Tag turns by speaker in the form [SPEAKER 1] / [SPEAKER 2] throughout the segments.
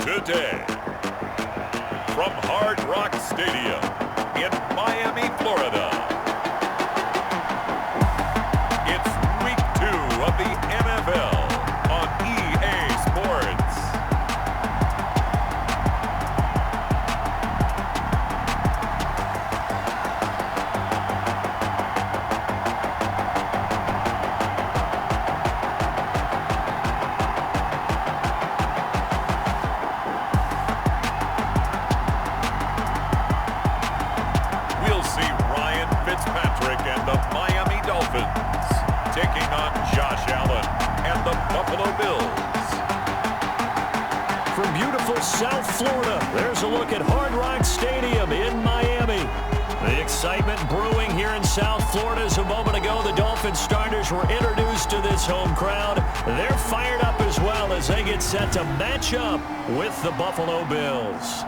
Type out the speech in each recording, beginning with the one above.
[SPEAKER 1] Today, from Hard Rock Stadium in Miami, Florida, it's Week 2 of the NFL on EA Sports. And the Miami Dolphins taking on Josh Allen and the Buffalo Bills.
[SPEAKER 2] From beautiful South Florida, there's a look at Hard Rock Stadium in Miami. The excitement brewing here in South Florida as a moment ago the Dolphins starters were introduced to this home crowd. They're fired up as well as they get set to match up with the Buffalo Bills.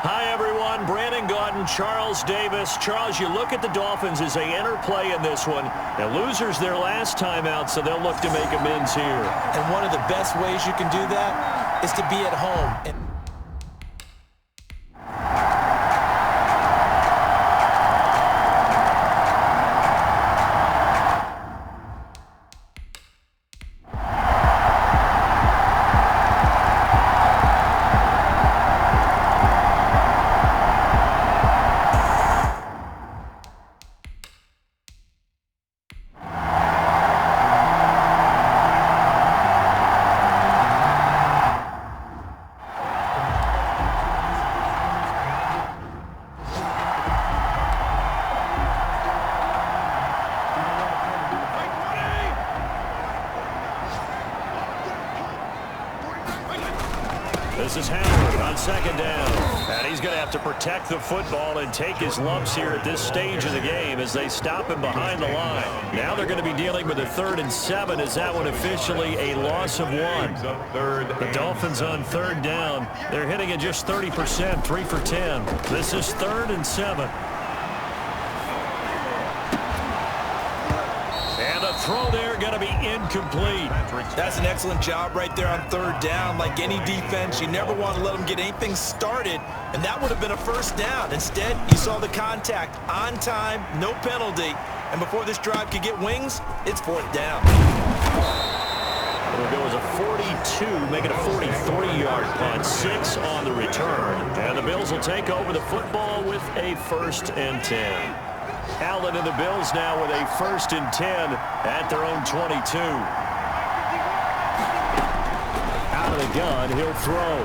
[SPEAKER 2] Hi, everyone. Brandon Gaudin, Charles Davis. Charles, you look at the Dolphins as they interplay in this one. The losers their last time out, so they'll look to make amends here.
[SPEAKER 3] And one of the best ways you can do that is to be at home.
[SPEAKER 2] This is Howard on second down. And he's going to have to protect the football and take his lumps here at this stage of the game as they stop him behind the line. Now they're going to be dealing with a 3rd and 7 as that one officially a loss of 1. The Dolphins on 3rd down. They're hitting at just 30%, 3 for 10. This is 3rd and 7. Throw there going to be incomplete.
[SPEAKER 3] That's an excellent job right there on 3rd down. Like any defense, you never want to let them get anything started, and that would have been a 1st down. Instead, you saw the contact on time, no penalty, and before this drive could get wings, it's 4th down.
[SPEAKER 2] It'll go as a 42, make it a 43-yard punt, 6 on the return. And the Bills will take over the football with a 1st and 10. Allen and the Bills now with a 1st and 10 at their own 22. Out of the gun, he'll throw.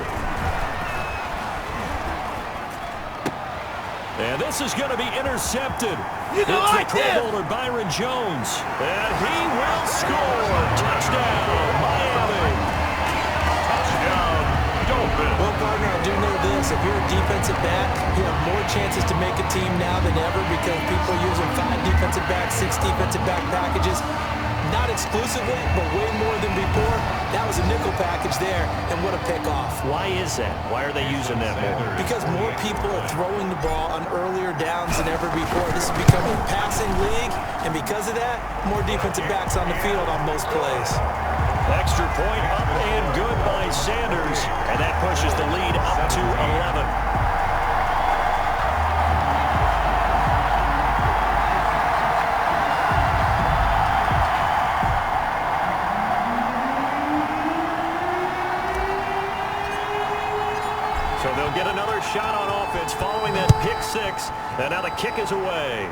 [SPEAKER 2] And this is going to be intercepted. It's the Pro Bowler Byron Jones. And he will score. Touchdown, Miami.
[SPEAKER 1] Touchdown, Dolphins.
[SPEAKER 3] Well, Gardner, I do know this. If you're a defensive back, you have more chances to make a team now than ever because people are using 5 defensive backs, 6 defensive back packages. Not exclusively, but way more than before. That was a nickel package there, and what a pickoff.
[SPEAKER 2] Why is that? Why are they using that more?
[SPEAKER 3] Because more people are throwing the ball on earlier downs than ever before. This is becoming a passing league, and because of that, more defensive backs on the field on most plays.
[SPEAKER 2] Extra point up and good by Sanders, and that pushes the lead up to 11. So they'll get another shot on offense following that pick 6, and now the kick is away.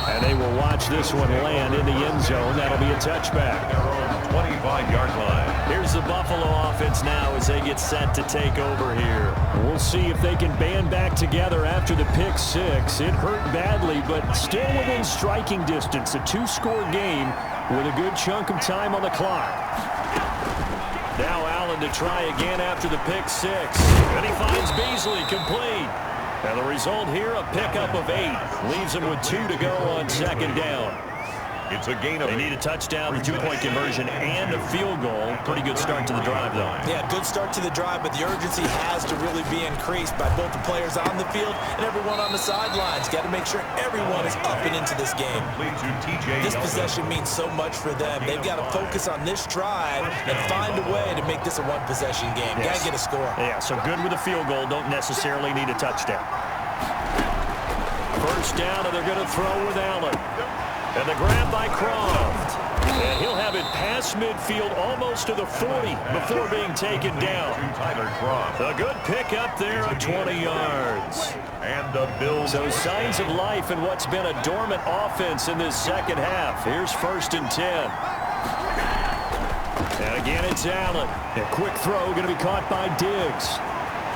[SPEAKER 2] And they will watch this one land in the end zone. That'll be a touchback.
[SPEAKER 1] 25-yard line.
[SPEAKER 2] Here's the Buffalo offense now as they get set to take over here. We'll see if they can band back together after the pick 6. It hurt badly, but still within striking distance. A 2-score game with a good chunk of time on the clock. Now Allen to try again after the pick 6. And he finds Beasley complete. And the result here, a pickup of 8. Leaves him with 2 to go on 2nd down.
[SPEAKER 1] It's a gain of
[SPEAKER 2] They need a touchdown, a two-point conversion, and a field goal. Pretty good start to the drive, though.
[SPEAKER 3] Yeah, good start to the drive, but the urgency has to really be increased by both the players on the field and everyone on the sidelines. Got to make sure everyone is up and into this game. This possession means so much for them. They've got to focus on this drive and find a way to make this a one-possession game. Got to get a score.
[SPEAKER 2] Yeah, so good with a field goal. Don't necessarily need a touchdown. First down, and they're going to throw with Allen. And the grab by Croft. And he'll have it past midfield almost to the 40 before being taken down. A good pickup there at 20 yards.
[SPEAKER 1] And the Bills.
[SPEAKER 2] So signs of life in what's been a dormant offense in this second half. Here's 1st and 10. And again, it's Allen. A quick throw going to be caught by Diggs.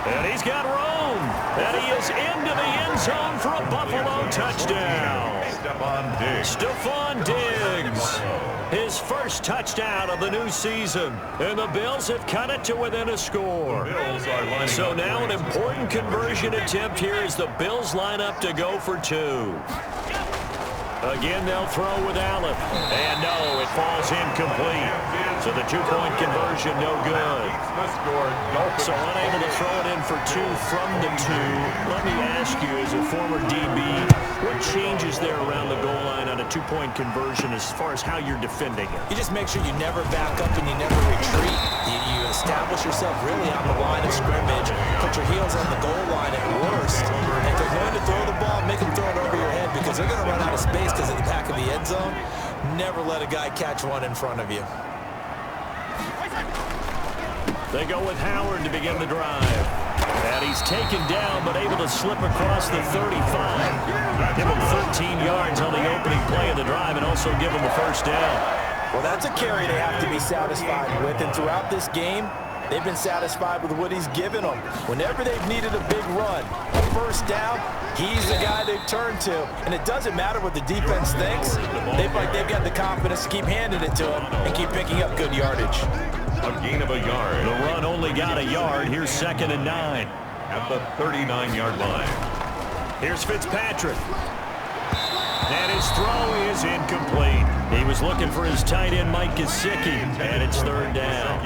[SPEAKER 2] And he's got room. And he is into the end zone for a Buffalo touchdown. Stephon Diggs. His first touchdown of the new season. And the Bills have cut it to within a score. So now an important conversion attempt here as the Bills line up to go for 2. Again, they'll throw with Allen. And no, it falls incomplete. So the two-point conversion, no good. So unable to throw it in for 2 from the 2. Let me ask you, as a former DB, what changes there around the goal line on a two-point conversion as far as how you're defending it?
[SPEAKER 3] You just make sure you never back up and you never retreat. You establish yourself really on the line of scrimmage, put your heels on the goal line at worst. And if they're going to throw the ball, make them throw it over your head because they're going to run out of space because of the back of the end zone. Never let a guy catch one in front of you.
[SPEAKER 2] They go with Howard to begin the drive. And he's taken down, but able to slip across the 35. Give him 13 yards on the opening play of the drive and also give him a first down.
[SPEAKER 3] Well, that's a carry they have to be satisfied with. And throughout this game, they've been satisfied with what he's given them. Whenever they've needed a big run, a first down, he's the guy they've turned to. And it doesn't matter what the defense thinks. They've got the confidence to keep handing it to him and keep picking up good yardage.
[SPEAKER 1] A gain of a yard.
[SPEAKER 2] The run only got a yard. Here's 2nd and 9.
[SPEAKER 1] At the 39-yard line.
[SPEAKER 2] Here's Fitzpatrick. And his throw is incomplete. He was looking for his tight end, Mike Gesicki, and it's 3rd down.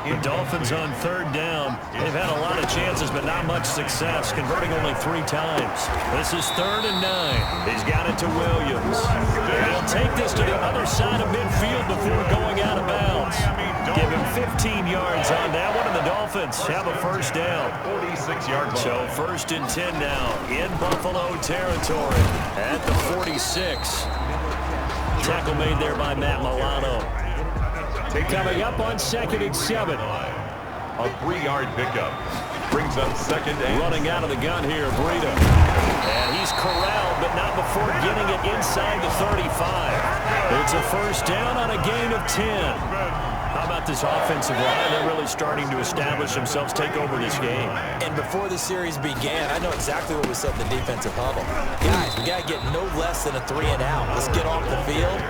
[SPEAKER 2] The Dolphins on 3rd down. They've had a lot of chances, but not much success, converting only 3 times. This is 3rd and 9. He's got it to Williams. He'll take this to the other side of midfield before going out of bounds. Give him 15 yards on that one, and the Dolphins have a first down.
[SPEAKER 1] 46-yard line.
[SPEAKER 2] So 1st and 10 now in Buffalo territory at the 46. Tackle made there by Matt Milano. Coming up on 2nd and 7.
[SPEAKER 1] A 3-yard pickup. Brings up 2nd and...
[SPEAKER 2] Running out of the gun here, Breida. And he's corralled, but not before getting it inside the 35. It's a first down on a gain of 10. How about this offensive line? They're really starting to establish themselves, take over this game.
[SPEAKER 3] And before the series began, I know exactly what we said in the defensive huddle. Guys, we got to get no less than a 3-and-out. Let's get off the field.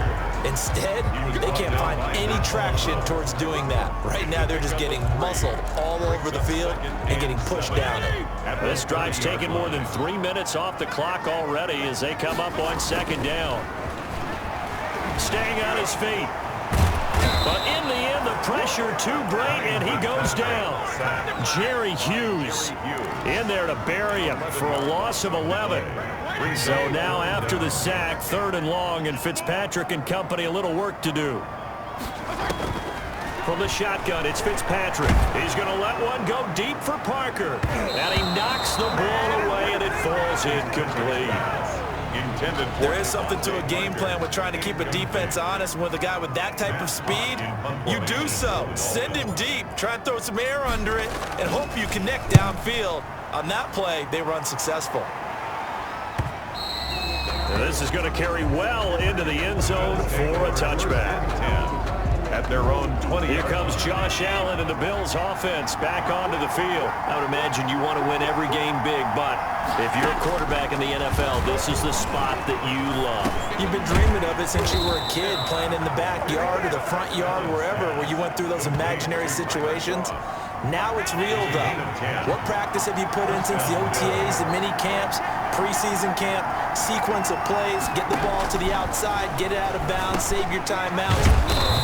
[SPEAKER 3] Instead, they can't find any traction towards doing that. Right now, they're just getting muscled all over the field and getting pushed down it.
[SPEAKER 2] This drive's taken more than 3 minutes off the clock already as they come up on 2nd down. Staying on his feet. But in the end, the pressure too great, and he goes down. Jerry Hughes in there to bury him for a loss of 11. So now after the sack, 3rd and long, and Fitzpatrick and company a little work to do. From the shotgun, it's Fitzpatrick. He's going to let one go deep for Parker. And he knocks the ball away, and it falls incomplete.
[SPEAKER 3] There is something to a game plan with trying to keep a defense honest. With a guy with that type of speed, you do so. Send him deep, try and throw some air under it, and hope you connect downfield. On that play, they run successful.
[SPEAKER 2] And this is going to carry well into the end zone for a touchback.
[SPEAKER 1] At their own 20.
[SPEAKER 2] Here comes Josh Allen and the Bills offense back onto the field. I would imagine you want to win every game big, but if you're a quarterback in the NFL, this is the spot that you love.
[SPEAKER 3] You've been dreaming of it since you were a kid, playing in the backyard or the front yard, wherever, where you went through those imaginary situations. Now it's real, though. What practice have you put in since the OTAs, the mini camps, preseason camp? sequence of plays, get the ball to the outside, get it out of bounds, save your timeouts,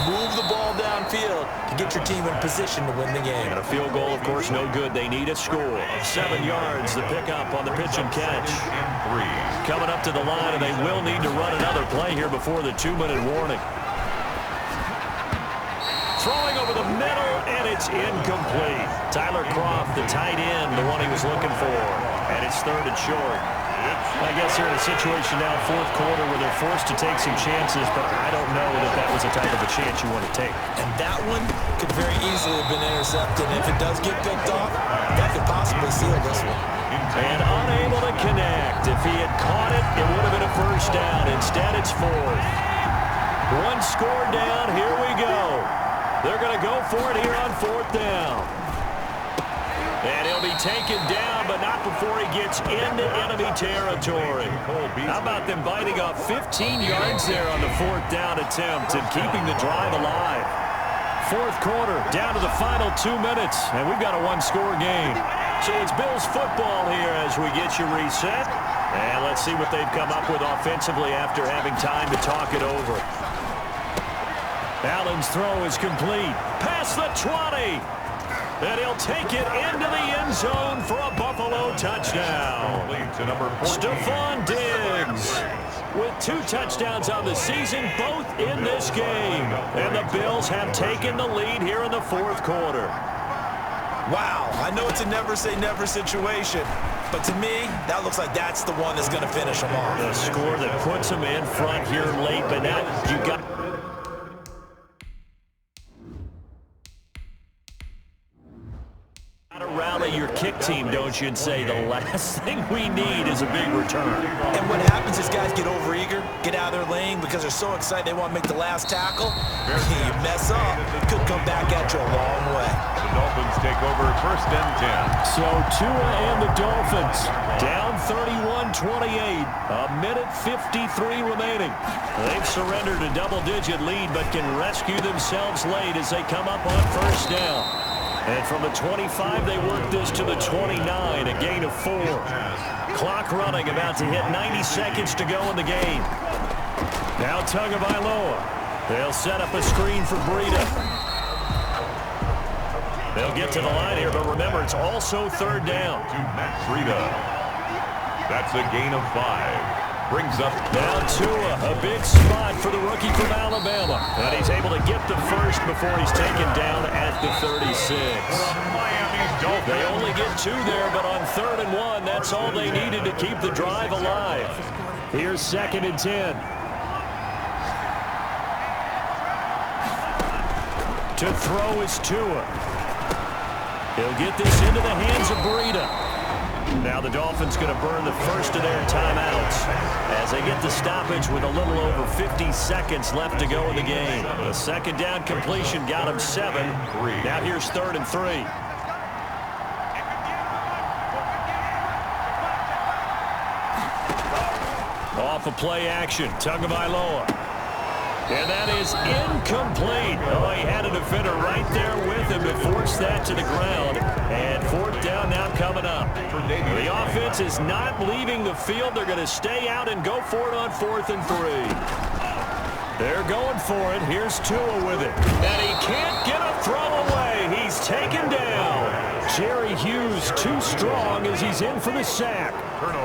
[SPEAKER 3] move the ball downfield to get your team in position to win the game.
[SPEAKER 2] And a field goal, of course, no good. They need a score of 7 yards. The pickup on the pitch and catch. Coming up to the line, and they will need to run another play here before the 2-minute warning. Throwing over the middle, and it's incomplete. Tyler Kroft, the tight end, the one he was looking for. And it's 3rd and short. I guess they're in a situation now, 4th quarter, where they're forced to take some chances, but I don't know that that was the type of a chance you want to take.
[SPEAKER 3] And that one could very easily have been intercepted. And if it does get picked off, that could possibly seal this one.
[SPEAKER 2] And unable to connect. If he had caught it, it would have been a first down. Instead, it's 4th. One score down. Here we go. They're going to go for it here on 4th down. And he'll be taken down, but not before he gets into enemy territory. How about them biting off 15 yards there on the 4th down attempt and keeping the drive alive? 4th quarter, down to the final 2 minutes, and we've got a one-score game. So it's Bills football here as we get you reset. And let's see what they've come up with offensively after having time to talk it over. Allen's throw is complete. Past the 20. And he'll take it into the end zone for a Buffalo touchdown. Stephon Diggs with 2 touchdowns on the season, both in this game. And the Bills have taken the lead here in the 4th quarter.
[SPEAKER 3] Wow, I know it's a never-say-never situation, but to me, that looks like that's the one that's going to finish them off.
[SPEAKER 2] A score that puts them in front here late, but now you got... rally your kick team, don't you, and say the last thing we need is a big return.
[SPEAKER 3] And what happens is guys get overeager, get out of their lane because they're so excited they want to make the last tackle. You mess up, it could come back at you a long way.
[SPEAKER 1] The Dolphins take over 1st and 10.
[SPEAKER 2] So Tua and the Dolphins down 31-28, a minute 53 remaining. They've surrendered a double-digit lead but can rescue themselves late as they come up on 1st down. And from the 25, they work this to the 29, a gain of 4. Clock running, about to hit 90 seconds to go in the game. Now Tagovailoa. They'll set up a screen for Breida. They'll get to the line here, but remember, it's also 3rd down.
[SPEAKER 1] To Matt Breida. That's a gain of 5. Brings up
[SPEAKER 2] now Tua, a big spot for the rookie from Alabama. And he's able to get the first before he's taken down at the 36. They only get 2 there, but on 3rd and 1, that's all they needed to keep the drive alive. Here's 2nd and 10. To throw is Tua. He'll get this into the hands of Breida. Now the Dolphins going to burn the first of their timeouts as they get the stoppage with a little over 50 seconds left to go in the game. The 2nd down completion got him 7. Now here's 3rd and 3. Off of play action, Tagovailoa. And that is incomplete. Oh, he had a defender right there with him to force that to the ground. And 4th down now coming up. The offense is not leaving the field. They're going to stay out and go for it on 4th and 3. They're going for it. Here's Tua with it. And he can't get a throw away. He's taken down. Jerry Hughes too strong as he's in for the sack.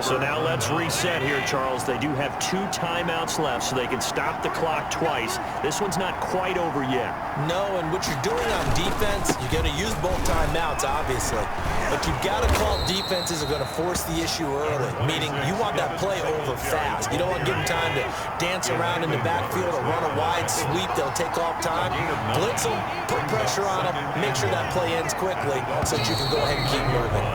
[SPEAKER 2] So now let's reset here, Charles. They do have 2 timeouts left, so they can stop the clock twice. This one's not quite over yet.
[SPEAKER 3] No, and what you're doing on defense, you're going to use both timeouts, obviously. But you've got to call defenses are going to force the issue early, meaning you want that play over fast. You don't want to give them time to dance around in the backfield or run a wide sweep. They'll take off time. Blitz them, put pressure on them, make sure that play ends quickly so that you can go ahead and keep moving.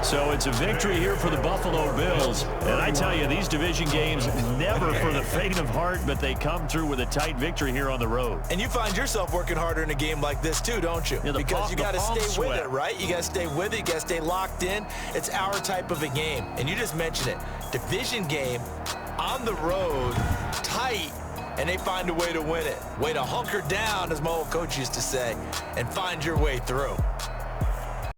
[SPEAKER 2] So it's a victory here for the Buffalo Bills. And I tell you, these division games, never for the faint of heart, but they come through with a tight victory here on the road.
[SPEAKER 3] And you find yourself working harder in a game like this too, don't you?
[SPEAKER 2] Yeah,
[SPEAKER 3] because you got to stay with it, right? You got to stay with it. You got to stay locked in. It's our type of a game. And you just mentioned it. Division game, on the road, tight, and they find a way to win it. Way to hunker down, as my old coach used to say, and find your way through.